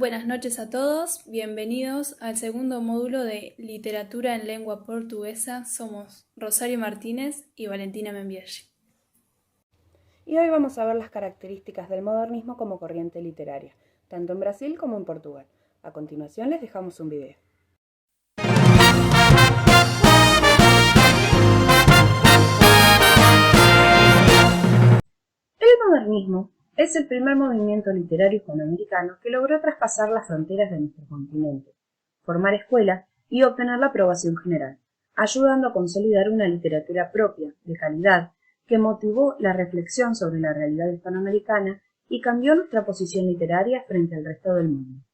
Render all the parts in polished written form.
Buenas noches a todos, bienvenidos al segundo módulo de Literatura en Lengua Portuguesa. Somos Rosario Martínez y Valentina Membielli. Y hoy vamos a ver las características del modernismo como corriente literaria, tanto en Brasil como en Portugal. A continuación les dejamos un video. El modernismo es el primer movimiento literario hispanoamericano que logró traspasar las fronteras de nuestro continente, formar escuela y obtener la aprobación general, ayudando a consolidar una literatura propia, de calidad, que motivó la reflexión sobre la realidad hispanoamericana y cambió nuestra posición literaria frente al resto del mundo.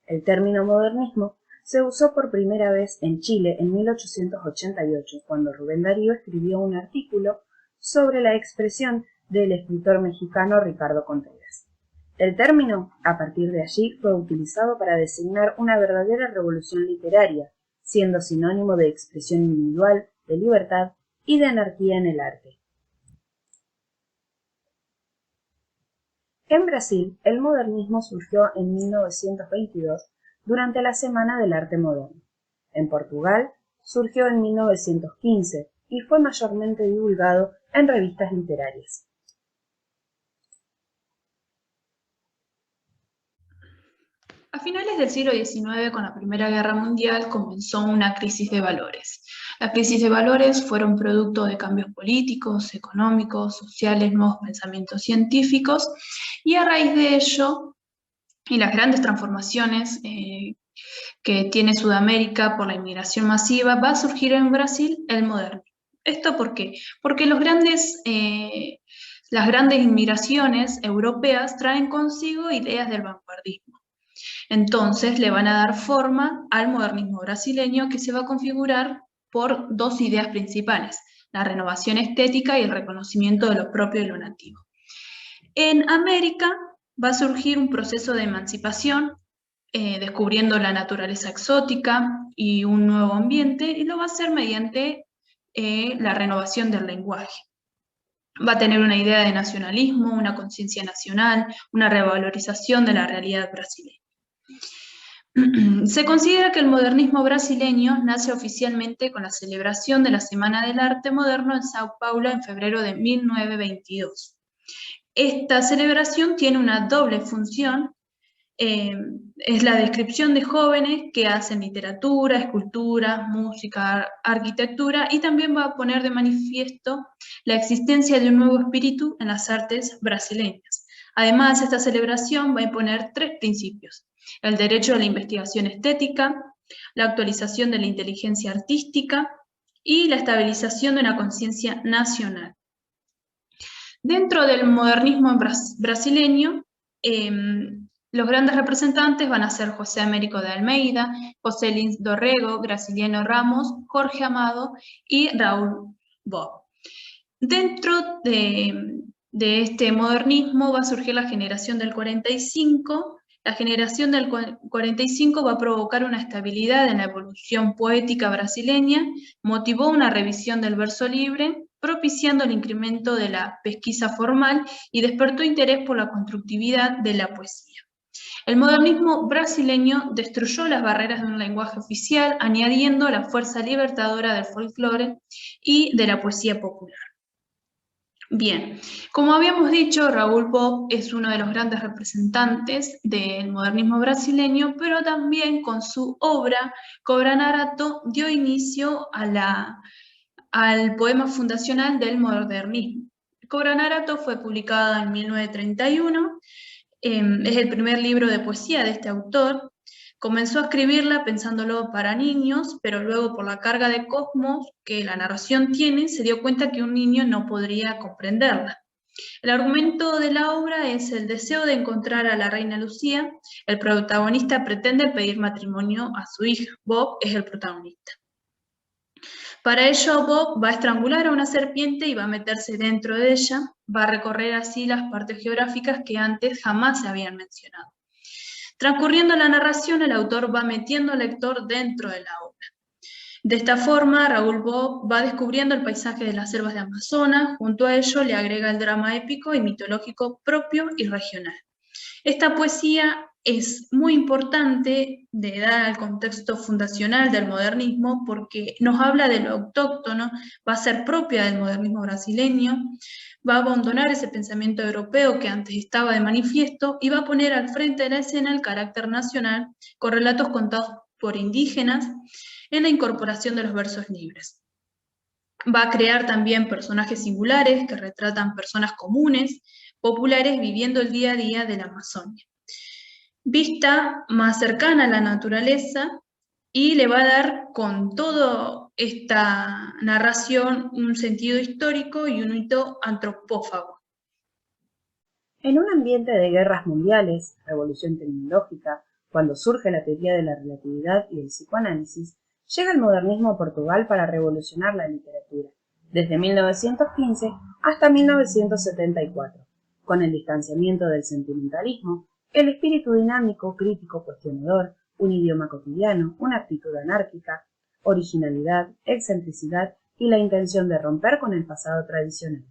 El término modernismo se usó por primera vez en Chile en 1888, cuando Rubén Darío escribió un artículo sobre la expresión del escritor mexicano Ricardo Contreras. El término, a partir de allí, fue utilizado para designar una verdadera revolución literaria, siendo sinónimo de expresión individual, de libertad y de anarquía en el arte. En Brasil, el modernismo surgió en 1922 durante la Semana del Arte Moderno. En Portugal, surgió en 1915 y fue mayormente divulgado en revistas literarias. A finales del siglo XIX, con la Primera Guerra Mundial, comenzó una crisis de valores. Las crisis de valores fueron producto de cambios políticos, económicos, sociales, nuevos pensamientos científicos, y a raíz de ello, y las grandes transformaciones que tiene Sudamérica por la inmigración masiva, va a surgir en Brasil el modernismo. ¿Esto por qué? Porque las grandes inmigraciones europeas traen consigo ideas del vanguardismo. Entonces le van a dar forma al modernismo brasileño, que se va a configurar por dos ideas principales: la renovación estética y el reconocimiento de lo propio y lo nativo. En América va a surgir un proceso de emancipación, descubriendo la naturaleza exótica y un nuevo ambiente, y lo va a hacer mediante la renovación del lenguaje. Va a tener una idea de nacionalismo, una conciencia nacional, una revalorización de la realidad brasileña. Se considera que el modernismo brasileño nace oficialmente con la celebración de la Semana del Arte Moderno en Sao Paulo en febrero de 1922. Esta celebración tiene una doble función. Es la descripción de jóvenes que hacen literatura, escultura, música, arquitectura, y también va a poner de manifiesto la existencia de un nuevo espíritu en las artes brasileñas. Además, esta celebración va a imponer tres principios: el derecho a la investigación estética, la actualización de la inteligencia artística y la estabilización de una conciencia nacional. Dentro del modernismo brasileño, los grandes representantes van a ser José Américo de Almeida, José Lins Dorrego, Graciliano Ramos, Jorge Amado y Raúl Bob. Dentro de este modernismo va a surgir la generación del 45. La generación del 45 va a provocar una estabilidad en la evolución poética brasileña, motivó una revisión del verso libre, propiciando el incremento de la pesquisa formal y despertó interés por la constructividad de la poesía. El modernismo brasileño destruyó las barreras de un lenguaje oficial, añadiendo la fuerza libertadora del folclore y de la poesía popular. Bien, como habíamos dicho, Raúl Bob es uno de los grandes representantes del modernismo brasileño, pero también con su obra, Cobra-Narato, dio inicio al poema fundacional del modernismo. Cobra-Narato fue publicada en 1931, es el primer libro de poesía de este autor. Comenzó a escribirla pensándolo para niños, pero luego, por la carga de cosmos que la narración tiene, se dio cuenta que un niño no podría comprenderla. El argumento de la obra es el deseo de encontrar a la reina Lucía. El protagonista pretende pedir matrimonio a su hija. Bob es el protagonista. Para ello, Bob va a estrangular a una serpiente y va a meterse dentro de ella. Va a recorrer así las partes geográficas que antes jamás se habían mencionado. Transcurriendo la narración, el autor va metiendo al lector dentro de la obra. De esta forma, Raúl Bob va descubriendo el paisaje de las selvas de Amazonas. Junto a ello le agrega el drama épico y mitológico propio y regional. Esta poesía es muy importante de dar al contexto fundacional del modernismo porque nos habla de lo autóctono, va a ser propia del modernismo brasileño, va a abandonar ese pensamiento europeo que antes estaba de manifiesto y va a poner al frente de la escena el carácter nacional con relatos contados por indígenas en la incorporación de los versos libres. Va a crear también personajes singulares que retratan personas comunes, populares viviendo el día a día de la Amazonia. Vista más cercana a la naturaleza y le va a dar con toda esta narración un sentido histórico y un hito antropófago. En un ambiente de guerras mundiales, revolución tecnológica, cuando surge la teoría de la relatividad y el psicoanálisis, llega el modernismo a Portugal para revolucionar la literatura, desde 1915 hasta 1974, con el distanciamiento del sentimentalismo, el espíritu dinámico, crítico, cuestionador, un idioma cotidiano, una actitud anárquica, originalidad, excentricidad y la intención de romper con el pasado tradicional.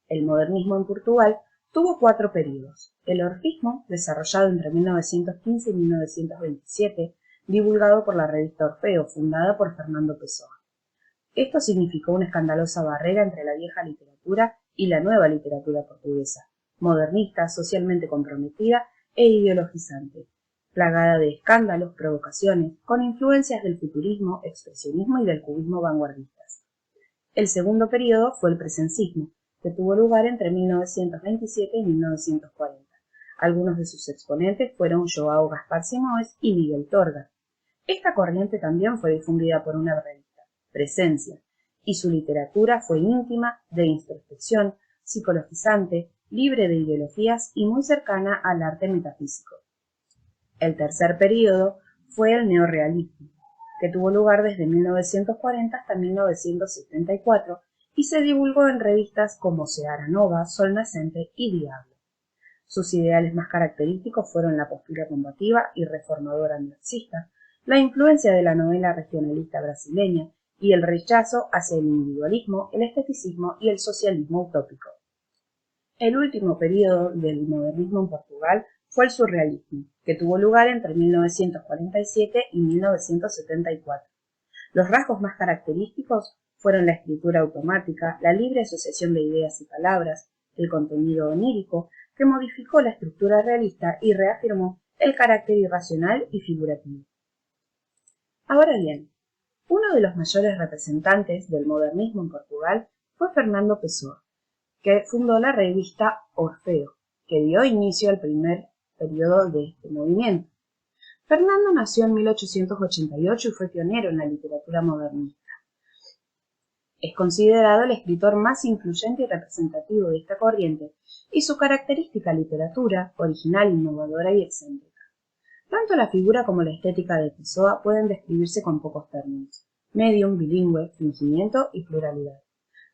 El modernismo en Portugal tuvo 4 períodos. El orfismo, desarrollado entre 1915 y 1927, divulgado por la revista Orfeo, fundada por Fernando Pessoa. Esto significó una escandalosa barrera entre la vieja literatura y la nueva literatura portuguesa, modernista, socialmente comprometida e ideologizante, plagada de escándalos, provocaciones, con influencias del futurismo, expresionismo y del cubismo vanguardistas. El segundo período fue el presencismo, que tuvo lugar entre 1927 y 1940. Algunos de sus exponentes fueron João Gaspar Simões y Miguel Torga. Esta corriente también fue difundida por una revista, Presencia, y su literatura fue íntima, de introspección, psicologizante, libre de ideologías y muy cercana al arte metafísico. El tercer período fue el neorrealismo, que tuvo lugar desde 1940 hasta 1974 y se divulgó en revistas como Seara Nova, Sol Nascente y Diablo. Sus ideales más característicos fueron la postura combativa y reformadora marxista, la influencia de la novela regionalista brasileña y el rechazo hacia el individualismo, el esteticismo y el socialismo utópico. El último período del modernismo en Portugal fue el surrealismo, que tuvo lugar entre 1947 y 1974. Los rasgos más característicos fueron la escritura automática, la libre asociación de ideas y palabras, el contenido onírico, que modificó la estructura realista y reafirmó el carácter irracional y figurativo. Ahora bien, uno de los mayores representantes del modernismo en Portugal fue Fernando Pessoa, que fundó la revista Orfeo, que dio inicio al primer periodo de este movimiento. Fernando nació en 1888 y fue pionero en la literatura modernista. Es considerado el escritor más influyente y representativo de esta corriente, y su característica literatura, original, innovadora y excéntrica. Tanto la figura como la estética de Pessoa pueden describirse con pocos términos: medium, bilingüe, fingimiento y pluralidad.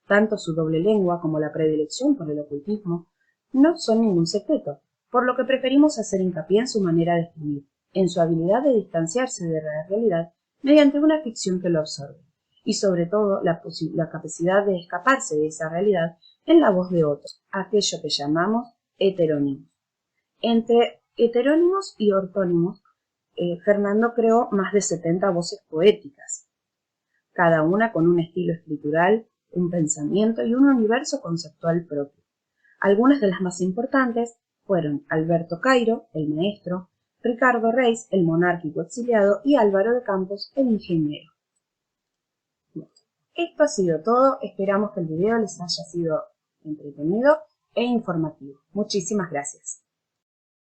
Tanto su doble lengua como la predilección por el ocultismo no son ningún secreto, por lo que preferimos hacer hincapié en su manera de escribir, en su habilidad de distanciarse de la realidad mediante una ficción que lo absorbe, y sobre todo la capacidad de escaparse de esa realidad en la voz de otros, aquello que llamamos heterónimos. Entre heterónimos y ortónimos, Fernando creó más de 70 voces poéticas, cada una con un estilo escritural, un pensamiento y un universo conceptual propio. Algunas de las más importantes fueron Alberto Cairo, el maestro, Ricardo Reis, el monárquico exiliado, y Álvaro de Campos, el ingeniero. Esto ha sido todo, esperamos que el video les haya sido entretenido e informativo. Muchísimas gracias.